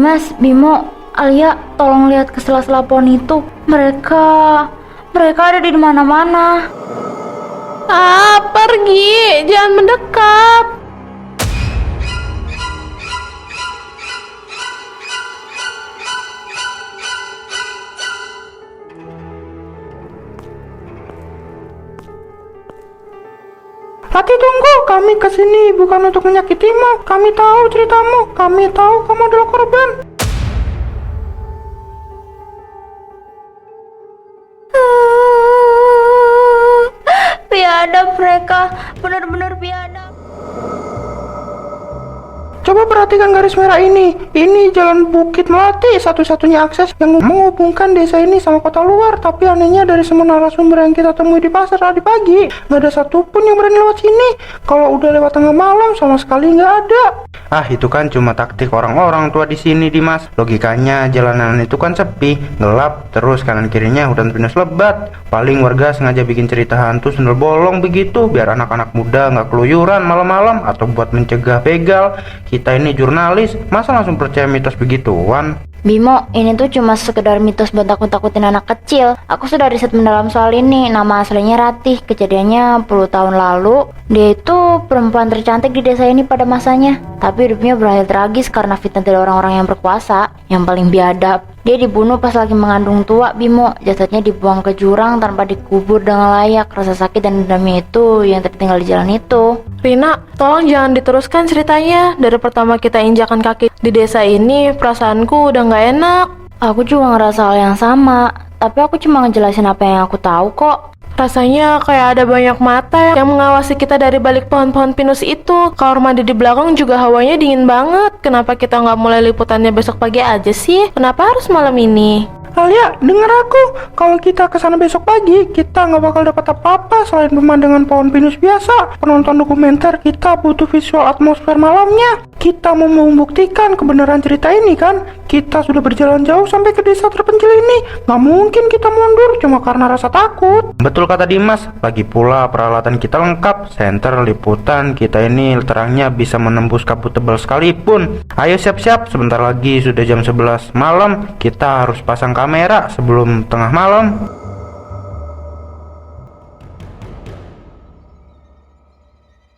Dimas, Bimo, Alia, tolong lihat ke sela-sela pohon itu. Mereka ada di mana-mana. Pergi, jangan mendekat. Rati, tunggu, kami kesini bukan untuk menyakitimu. Kami tahu ceritamu, kami tahu kamu adalah korban. Biadab mereka, benar-benar biadab. Coba perhatikan garis merah ini. Ini jalan Bukit Melati, satu-satunya akses yang menghubungkan desa ini sama kota luar. Tapi anehnya dari semua narasumber yang kita temui di pasar tadi pagi, nggak ada satupun yang berani lewat sini. Kalau udah lewat tengah malam, sama sekali nggak ada. Itu kan cuma taktik orang-orang tua di sini, Dimas. Logikanya jalanan itu kan sepi, gelap, terus kanan kirinya hutan pinus lebat. Paling warga sengaja bikin cerita hantu sundel bolong begitu, biar anak-anak muda nggak keluyuran malam-malam atau buat mencegah begal. Kita ini jurnalis, masa langsung percaya mitos begituan? Bimo, ini tuh cuma sekedar mitos buat takut-takutin anak kecil. Aku sudah riset mendalam soal ini. Nama aslinya Ratih. Kejadiannya puluh tahun lalu. Dia itu perempuan tercantik di desa ini pada masanya. Tapi hidupnya berakhir tragis karena fitnah dari orang-orang yang berkuasa, yang paling biadab. Dia dibunuh pas lagi mengandung tua, Bimo. Jasadnya dibuang ke jurang tanpa dikubur dengan layak. Rasa sakit dan dendamnya itu yang tertinggal di jalan itu. Rina, tolong jangan diteruskan ceritanya. Dari pertama kita injakan kaki di desa ini, perasaanku udah gak enak. Aku juga ngerasa hal yang sama. Tapi aku cuma ngejelasin apa yang aku tahu kok. Rasanya kayak ada banyak mata yang mengawasi kita dari balik pohon-pohon pinus itu. Kamar mandi di belakang juga hawanya dingin banget. Kenapa kita nggak mulai liputannya besok pagi aja sih? Kenapa harus malam ini? Alia, dengar aku. Kalau kita kesana besok pagi, kita nggak bakal dapat apa-apa selain pemandangan pohon pinus biasa. Penonton dokumenter kita butuh visual atmosfer malamnya. Kita mau membuktikan kebenaran cerita ini kan. Kita sudah berjalan jauh sampai ke desa terpencil ini. Nggak mungkin kita mundur cuma karena rasa takut. Betul kata Dimas, lagi pula peralatan kita lengkap. Senter liputan kita ini terangnya bisa menembus kabut tebal sekalipun. Ayo siap-siap, sebentar lagi sudah jam 11 malam. Kita harus pasang kamera sebelum tengah malam.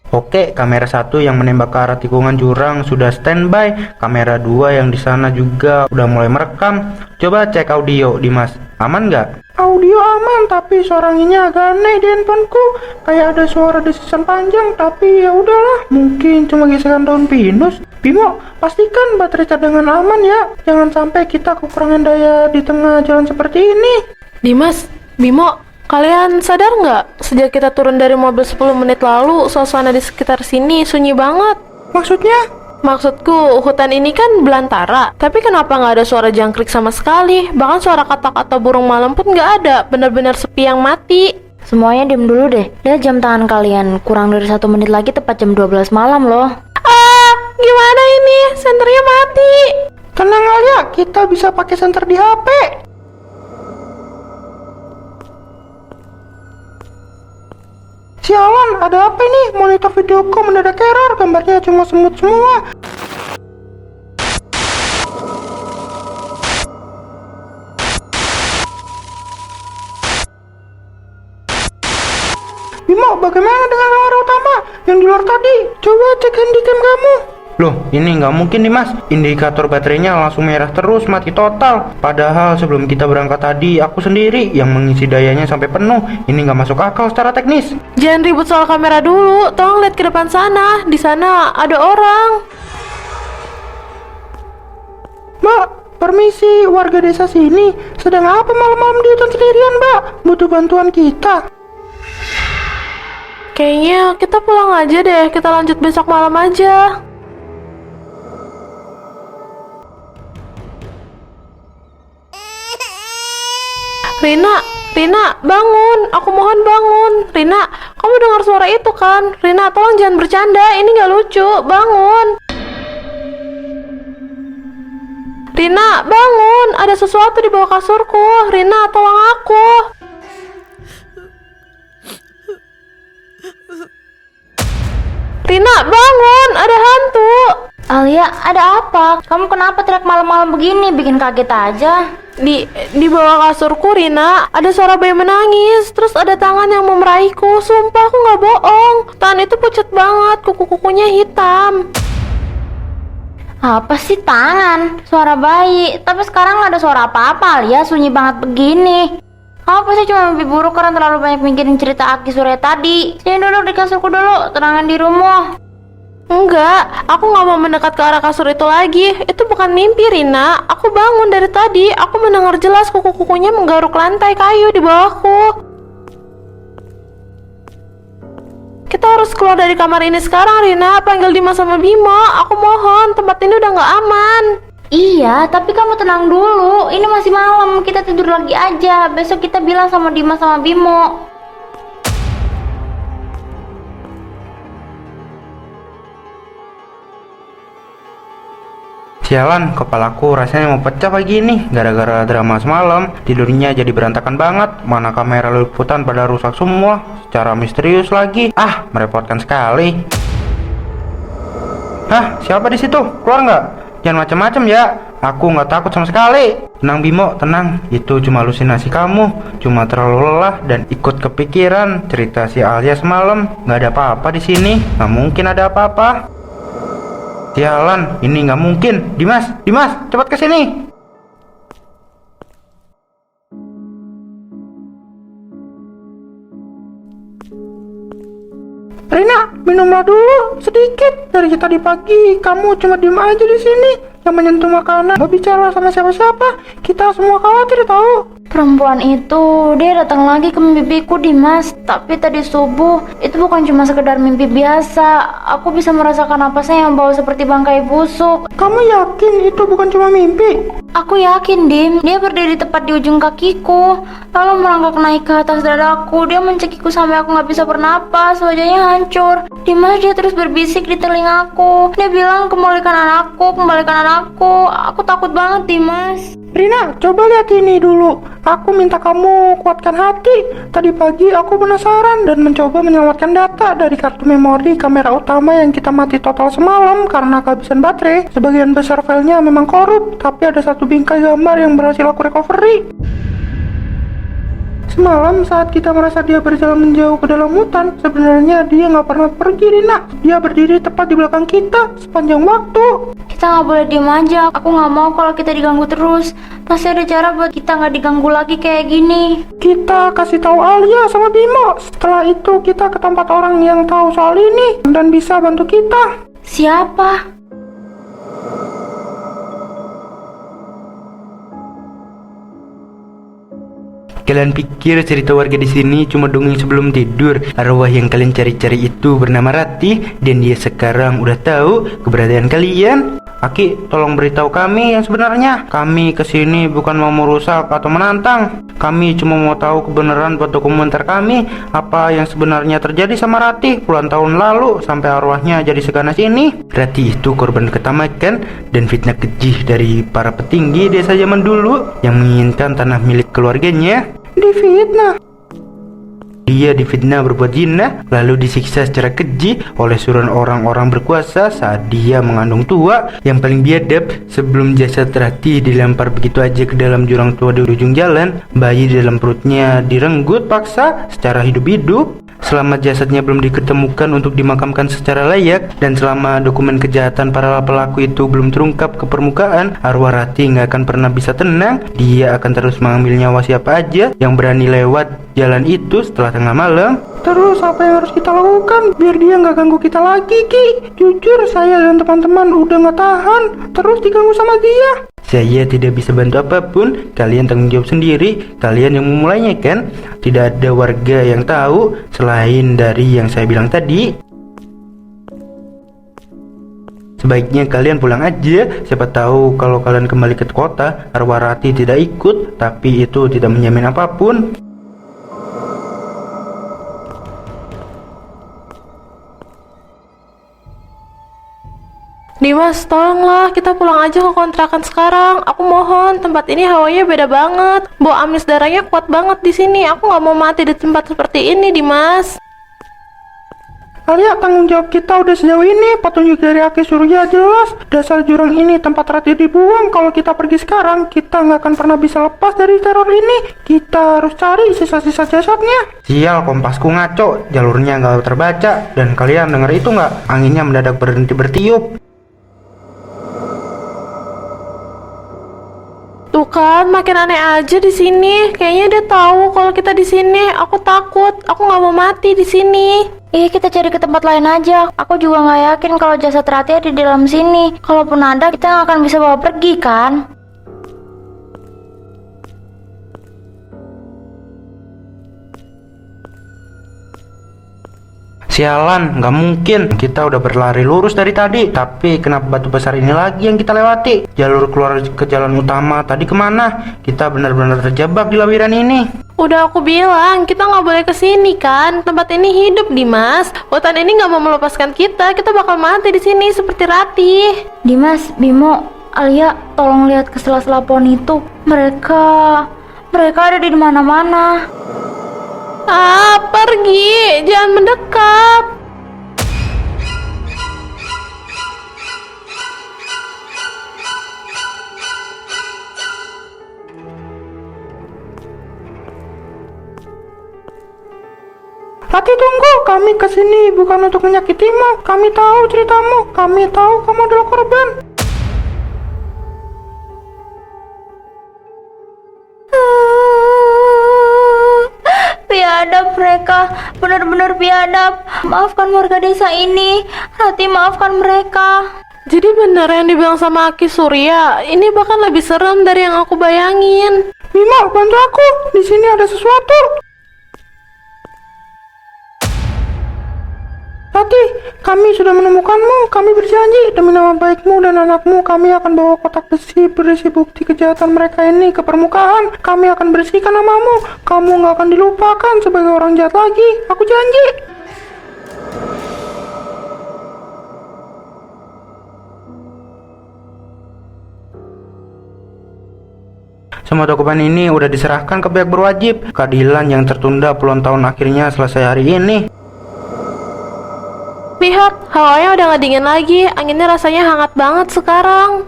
Oke, kamera 1 yang menembak ke arah tikungan jurang sudah standby. Kamera 2 yang di sana juga udah mulai merekam. Coba cek audio, Dimas. Aman nggak? Audio aman, tapi suara anginnya agak aneh di handphoneku. Kayak ada suara desisan panjang, tapi ya udahlah, mungkin cuma gesekan daun pinus. Bimo, pastikan baterai cadangan aman ya. Jangan sampai kita kekurangan daya di tengah jalan seperti ini. Dimas, Bimo, kalian sadar nggak? Sejak kita turun dari mobil 10 menit lalu, suasana di sekitar sini sunyi banget. Maksudnya? Maksudku, hutan ini kan belantara, tapi kenapa nggak ada suara jangkrik sama sekali? Bahkan suara kata-kata burung malam pun nggak ada, benar-benar sepi yang mati. Semuanya diem dulu deh. Lihat jam tangan kalian, kurang dari 1 menit lagi tepat jam 12 malam loh. Gimana ini? Senternya mati. Tenang aja, kita bisa pakai senter di HP. Sialan, ada apa ini? Monitor videoku mendadak error, gambarnya cuma semut semua. Bimo, bagaimana dengan kamera utama yang di luar tadi? Coba cek handycam kamu. Loh, ini nggak mungkin nih Mas. Indikator baterainya langsung merah terus, mati total. Padahal sebelum kita berangkat tadi, aku sendiri yang mengisi dayanya sampai penuh. Ini nggak masuk akal secara teknis. Jangan ribut soal kamera dulu, tolong lihat ke depan sana. Di sana ada orang. Mbak, permisi, warga desa sini. Sedang apa malam-malam di hutan sendirian, Mbak? Butuh bantuan kita. Kayaknya kita pulang aja deh, kita lanjut besok malam aja. Rina, bangun. Aku mohon bangun. Rina, kamu dengar suara itu kan? Rina, tolong jangan bercanda. Ini nggak lucu. Bangun. Rina, bangun. Ada sesuatu di bawah kasurku. Rina, tolong aku. Rina, bangun. Ada hantu. Alia, ada apa? Kamu kenapa teriak malam-malam begini? Bikin kaget aja. Di bawah kasurku, Rina, ada suara bayi menangis. Terus ada tangan yang memeraihku. Sumpah, aku nggak bohong. Tangan itu pucat banget, kuku-kukunya hitam. Apa sih tangan? Suara bayi. Tapi sekarang nggak ada suara apa-apa, Alia. Sunyi banget begini. Kamu pasti cuma mimpi buruk karena terlalu banyak mikirin cerita Aki sore tadi. Sini duduk di kasurku dulu, tenangin dirimu. Enggak, aku nggak mau mendekat ke arah kasur itu lagi. Itu bukan mimpi, Rina. Aku bangun dari tadi. Aku mendengar jelas kuku-kukunya menggaruk lantai kayu di bawahku. Kita harus keluar dari kamar ini sekarang, Rina. Panggil Dimas sama Bimo. Aku mohon, tempat ini udah nggak aman. Iya, tapi kamu tenang dulu. Ini masih malam, kita tidur lagi aja. Besok kita bilang sama Dimas sama Bimo. Sialan, kepalaku rasanya mau pecah pagi ini. Gara-gara drama semalam, tidurnya jadi berantakan banget. Mana kamera liputan pada rusak semua. Secara misterius lagi. Ah, merepotkan sekali. Hah, siapa di situ? Keluar nggak? Jangan macam-macam ya. Aku nggak takut sama sekali. Tenang Bimo, tenang. Itu cuma halusinasi kamu. Cuma terlalu lelah dan ikut kepikiran cerita si Alia semalam. Nggak ada apa-apa di sini. Nggak mungkin ada apa-apa. Sialan, ini nggak mungkin. Dimas, cepat ke sini. Rina, minumlah dulu sedikit. Dari tadi pagi kamu cuma diem aja di sini, yang menyentuh makanan, nggak bicara sama siapa-siapa. Kita semua khawatir tahu. Perempuan itu, dia datang lagi ke mimpiku, Dimas. Tapi tadi subuh, itu bukan cuma sekedar mimpi biasa. Aku bisa merasakan napasnya yang bau seperti bangkai busuk. Kamu yakin itu bukan cuma mimpi? Aku yakin, Dim. Dia berdiri tepat di ujung kakiku, lalu merangkak naik ke atas dadaku. Dia mencekiku sampai aku nggak bisa bernapas. Wajahnya hancur. Dimas, dia terus berbisik di telingaku. Dia bilang, kembalikan anakku, kembalikan anakku. Aku takut banget, Dimas. Rina, coba lihat ini dulu. Aku minta kamu kuatkan hati. Tadi pagi aku penasaran dan mencoba menyelamatkan data dari kartu memori kamera utama yang kita mati total semalam karena kehabisan baterai. Sebagian besar filenya memang korup, tapi ada satu bingkai gambar yang berhasil aku recovery. Semalam saat kita merasa dia berjalan menjauh ke dalam hutan, sebenarnya dia nggak pernah pergi, Rina. Dia berdiri tepat di belakang kita sepanjang waktu. Kita nggak boleh diem aja. Aku nggak mau kalau kita diganggu terus. Pasti ada cara buat kita nggak diganggu lagi kayak gini. Kita kasih tahu Alia sama Bimo. Setelah itu kita ke tempat orang yang tahu soal ini dan bisa bantu kita. Siapa? Kalian pikir cerita warga di sini cuma dongeng sebelum tidur? Arwah yang kalian cari-cari itu bernama Ratih dan dia sekarang udah tahu keberadaan kalian. Aki, tolong beritahu kami yang sebenarnya. Kami kesini bukan mau merusak atau menantang. Kami cuma mau tahu kebenaran buat dokumenter kami. Apa yang sebenarnya terjadi sama Ratih puluhan tahun lalu sampai arwahnya jadi seganas ini. Ratih itu korban ketamakan dan fitnah keji dari para petinggi desa zaman dulu yang menginginkan tanah milik keluarganya. Difitnah. Dia difitnah berbuat zina, lalu disiksa secara keji oleh suruhan orang-orang berkuasa saat dia mengandung tua. Yang paling biadab, sebelum jasad Ratih dilempar begitu aja ke dalam jurang tua di ujung jalan, bayi di dalam perutnya direnggut paksa secara hidup-hidup. Selama jasadnya belum diketemukan untuk dimakamkan secara layak, dan selama dokumen kejahatan para pelaku itu belum terungkap ke permukaan, arwah Ratih nggak akan pernah bisa tenang. Dia akan terus mengambil nyawa siapa aja yang berani lewat jalan itu setelah tengah malam. Terus apa yang harus kita lakukan biar dia nggak ganggu kita lagi, Ki? Jujur saya dan teman-teman udah nggak tahan terus diganggu sama dia. Saya tidak bisa bantu apapun. Kalian tanggung jawab sendiri. Kalian yang memulainya kan? Tidak ada warga yang tahu selain dari yang saya bilang tadi. Sebaiknya kalian pulang aja. Siapa tahu kalau kalian kembali ke kota, arwah Ratih tidak ikut. Tapi itu tidak menjamin apapun. Dimas, tolonglah kita pulang aja ke kontrakan sekarang. Aku mohon, tempat ini hawanya beda banget. Bau amis darahnya kuat banget di sini. Aku nggak mau mati di tempat seperti ini, Dimas. Alia, tanggung jawab kita udah sejauh ini. Petunjuk dari Aki Surya jelas. Dasar jurang ini tempat Ratih dibuang. Kalau kita pergi sekarang, kita nggak akan pernah bisa lepas dari teror ini. Kita harus cari sisa-sisa jasadnya. Sial, kompasku ngaco, jalurnya nggak terbaca. Dan kalian denger itu nggak? Anginnya mendadak berhenti bertiup. Tuh kan, makin aneh aja di sini. Kayaknya dia tahu kalau kita di sini. Aku takut. Aku nggak mau mati di sini. Kita cari ke tempat lain aja. Aku juga nggak yakin kalau jasad Ratih ada di dalam sini. Kalaupun ada, kita nggak akan bisa bawa pergi kan? Sialan, nggak mungkin. Kita udah berlari lurus dari tadi. Tapi kenapa batu besar ini lagi yang kita lewati? Jalur keluar ke jalan utama tadi kemana? Kita benar-benar terjebak di labirin ini. Udah aku bilang, kita nggak boleh kesini kan. Tempat ini hidup, Dimas. Hutan ini nggak mau melepaskan kita. Kita bakal mati di sini seperti Ratih. Dimas, Bimo, Alia, tolong lihat ke sela-sela pohon itu. Mereka ada di mana-mana. Pergi. Jangan mendekat. Ratih, tunggu. Kami kesini bukan untuk menyakitimu. Kami tahu ceritamu. Kami tahu kamu adalah korban. Biadab mereka, benar-benar biadab. Maafkan warga desa ini. Ratih, maafkan mereka. Jadi bener yang dibilang sama Aki Surya. Ini bahkan lebih serem dari yang aku bayangin. Bimo, bantu aku. Di sini ada sesuatu. Ratih, kami sudah menemukanmu. Kami berjanji demi nama baikmu dan anakmu, kami akan bawa kotak besi berisi bukti kejahatan mereka ini ke permukaan. Kami akan bersihkan namamu. Kamu nggak akan dilupakan sebagai orang jahat lagi. Aku janji. Semua dokumen ini udah diserahkan ke pihak berwajib. Keadilan yang tertunda puluhan tahun akhirnya selesai hari ini. Lihat, hawanya udah gak dingin lagi. Anginnya rasanya hangat banget sekarang.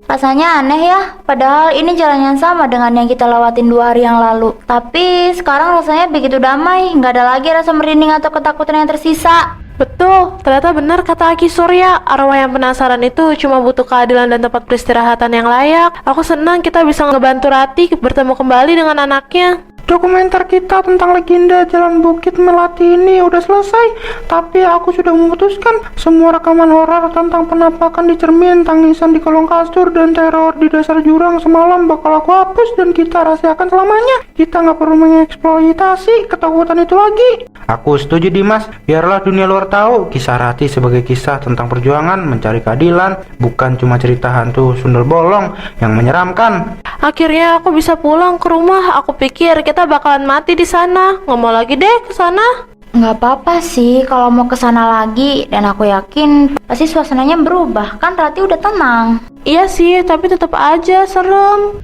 Rasanya aneh ya, padahal ini jalan yang sama dengan yang kita lewatin 2 hari yang lalu. Tapi sekarang rasanya begitu damai, nggak ada lagi rasa merinding atau ketakutan yang tersisa. Betul, ternyata benar kata Aki Surya. Arwah yang penasaran itu cuma butuh keadilan dan tempat peristirahatan yang layak. Aku senang kita bisa ngebantu Ratih bertemu kembali dengan anaknya. Dokumenter kita tentang legenda Jalan Bukit Melati ini udah selesai. Tapi aku sudah memutuskan semua rekaman horor tentang penampakan di cermin, tangisan di kolong kasur, dan teror di dasar jurang semalam bakal aku hapus dan kita rahasiakan selamanya. Kita nggak perlu mengeksploitasi ketakutan itu lagi. Aku setuju, Dimas. Biarlah dunia luar tahu kisah Ratih sebagai kisah tentang perjuangan mencari keadilan, bukan cuma cerita hantu sundel bolong yang menyeramkan. Akhirnya aku bisa pulang ke rumah. Aku pikir kita bakalan mati di sana. Nggak mau lagi deh ke sana. Nggak apa-apa sih kalau mau ke sana lagi, dan aku yakin pasti suasananya berubah. Kan Ratih udah tenang. Iya sih, tapi tetap aja serem.